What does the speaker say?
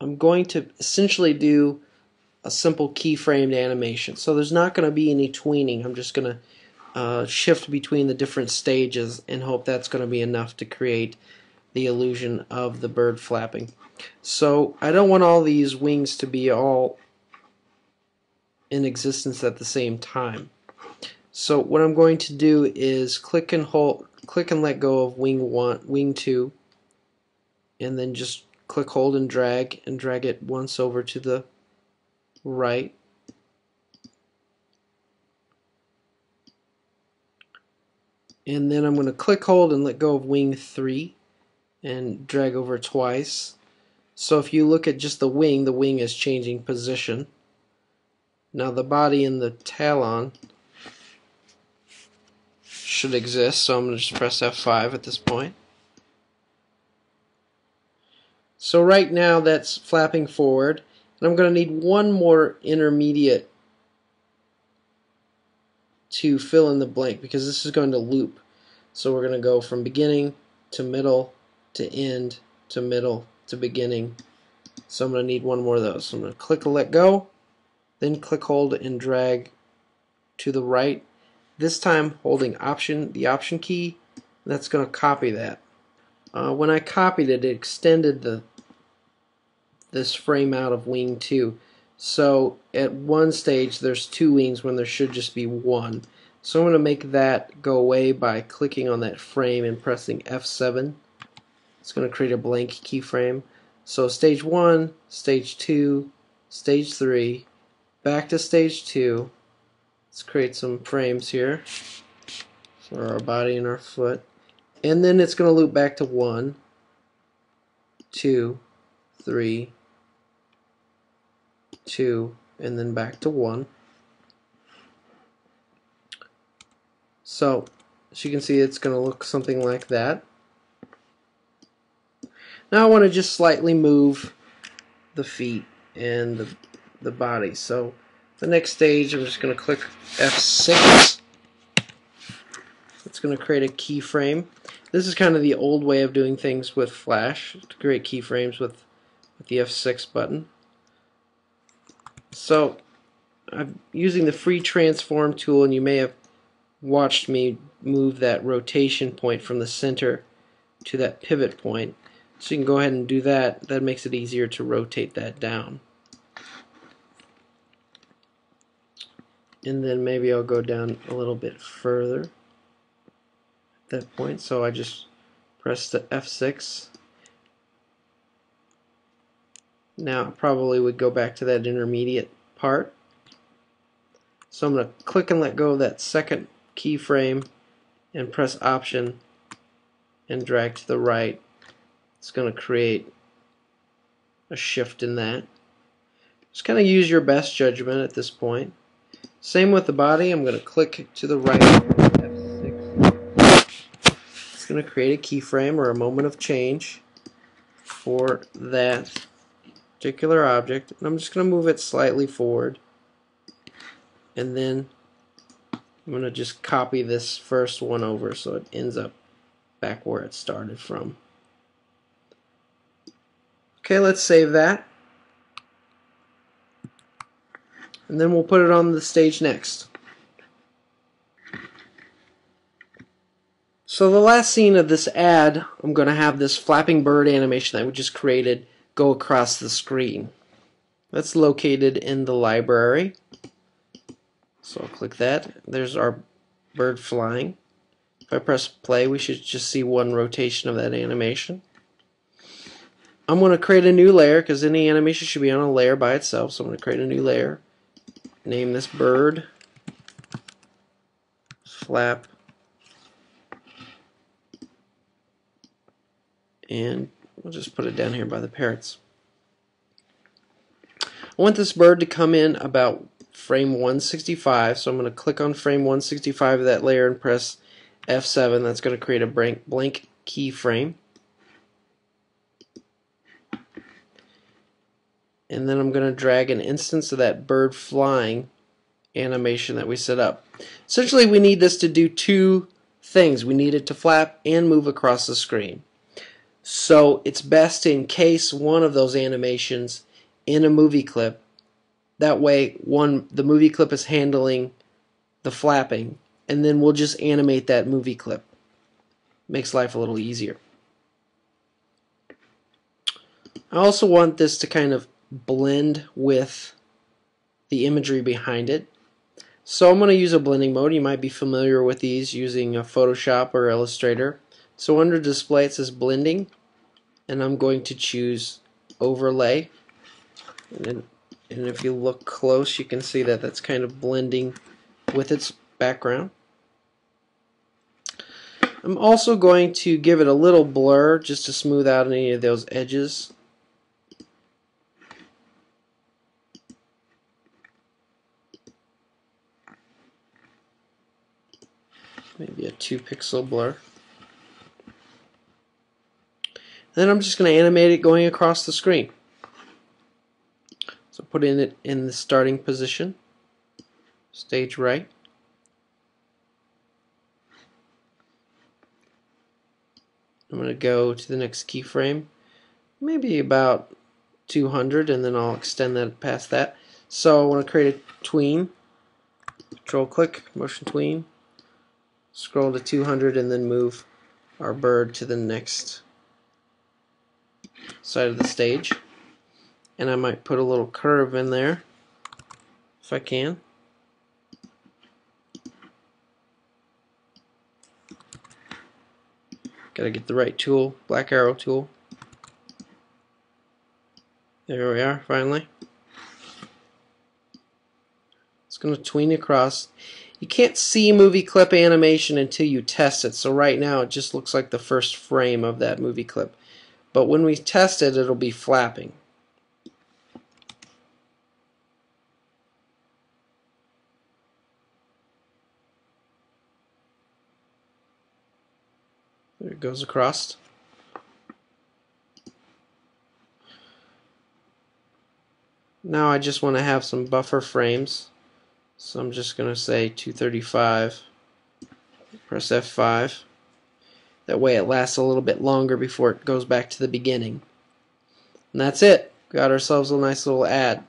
I'm going to essentially do a simple keyframed animation. So there's not going to be any tweening. I'm just going to shift between the different stages and hope that's going to be enough to create the illusion of the bird flapping. So I don't want all these wings to be all in existence at the same time. So what I'm going to do is click and let go of wing 1, wing 2, and then just click, hold, and drag it once over to the right. And then I'm going to click, hold, and let go of wing 3 and drag over twice. So if you look at just the wing is changing position. Now the body and the talon should exist, so I'm going to just press F5 at this point. So right now that's flapping forward, and I'm going to need one more intermediate to fill in the blank because this is going to loop. So we're going to go from beginning to middle to end to middle to beginning. So I'm going to need one more of those. So I'm going to click and let go, then click, hold, and drag to the right. This time holding the option key. That's going to copy that. When I copied it, it extended this frame out of wing 2. So at one stage there's 2 wings when there should just be 1. So I'm going to make that go away by clicking on that frame and pressing F7. It's going to create a blank keyframe. So stage 1, stage 2, stage 3, back to stage 2. Let's create some frames here for our body and our foot. And then it's going to loop back to 1, 2, 3, 2, and then back to 1. So as you can see, it's going to look something like that. Now I want to just slightly move the feet and the body. So the next stage, I'm just going to click F6. It's going to create a keyframe. This is kind of the old way of doing things with Flash, to create keyframes with the F6 button. So I'm using the free transform tool, and you may have watched me move that rotation point from the center to that pivot point. So you can go ahead and do that. That makes it easier to rotate that down. And then maybe I'll go down a little bit further at that point. So I just press the F6. Now I probably would go back to that intermediate part. So I'm going to click and let go of that second keyframe and press Option and drag to the right. It's going to create a shift in that. Just kind of use your best judgment at this point. Same with the body. I'm going to click to the right, F6. It's going to create a keyframe or a moment of change for that particular object. And I'm just going to move it slightly forward. And then I'm going to just copy this first one over so it ends up back where it started from. Okay, let's save that. And then we'll put it on the stage next. So the last scene of this ad, I'm going to have this flapping bird animation that we just created go across the screen. That's located in the library. So I'll click that. There's our bird flying. If I press play, we should just see one rotation of that animation. I'm going to create a new layer because any animation should be on a layer by itself. So I'm going to create a new layer. Name this bird flap, and we'll just put it down here by the parrots. I want this bird to come in about frame 165, so I'm going to click on frame 165 of that layer and press F7. That's going to create a blank keyframe. And then I'm going to drag an instance of that bird flying animation that we set up. Essentially, we need this to do 2 things. We need it to flap and move across the screen. So it's best to encase one of those animations in a movie clip. That way the movie clip is handling the flapping, and then we'll just animate that movie clip. Makes life a little easier. I also want this to kind of blend with the imagery behind it. So I'm going to use a blending mode. You might be familiar with these using Photoshop or Illustrator. So under display it says blending, and I'm going to choose overlay. And if you look close, you can see that that's kind of blending with its background. I'm also going to give it a little blur just to smooth out any of those edges. Maybe a 2-pixel blur. Then I'm just going to animate it going across the screen. So putting it in the starting position, stage right. I'm going to go to the next keyframe, maybe about 200, and then I'll extend that past that. So I want to create a tween. Control click, motion tween. Scroll to 200 and then move our bird to the next side of the stage. And I might put a little curve in there if I can. Gotta get the right tool, black arrow tool. There we are, finally. It's going to tween across. You can't see movie clip animation until you test it, so right now it just looks like the first frame of that movie clip. But when we test it, it'll be flapping. There it goes across. Now I just want to have some buffer frames. So I'm just going to say 235. Press F5. That way it lasts a little bit longer before it goes back to the beginning. And that's it. Got ourselves a nice little ad.